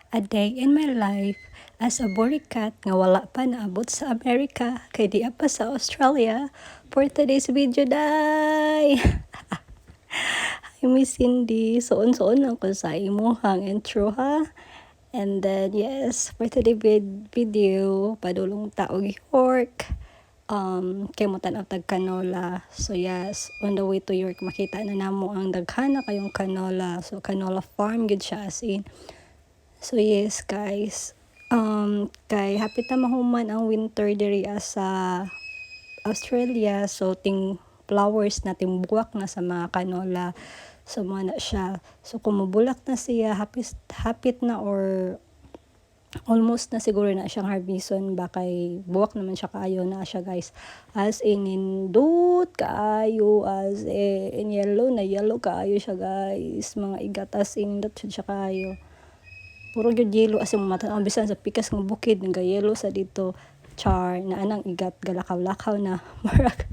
A day in my life as a boricat nga wala pa naabot sa Amerika kay di pa sa Australia. For today's video, day! Hi, Miss Cindy. Suon-suon lang ko sa imuhang intro, ha? And then, yes, for today's video, padulong taog York. Kay mo tanaw tag canola. So yes, on the way to York, makita na namo ang daghana kayong canola. So canola farm gud siya as in. So yes guys, kay hapit na mahuman ang winter diri sa Australia. So ting flowers na timbuwak na sa mga canola. So mo na siya. So kung mabulak na siya, hapit na or almost na siguro na siyang harbison ba kay buwak naman siya kaayo na siya guys. As in nindot kaayo, as in yellow kaayo siya guys. Mga igat as in nindot siya kaayo. Puro gyud yelo as yung mata ang bisan sa pikas ng bukid nga yelo sa dito char na anang igat galakaw-lakaw na murag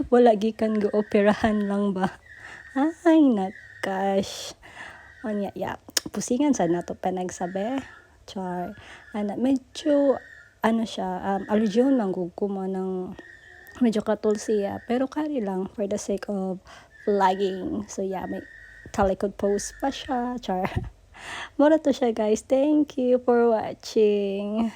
wala gikan go operahan lang ba. Ay nakash. Onya ya pusingan sa nato pa nagsabi char ana medyo ano siya allergen manggug ko mo ng medyo katul siya pero kari lang for the sake of vlogging. So yeah, may talikod post pa siya char. Mura to siya guys. Thank you for watching.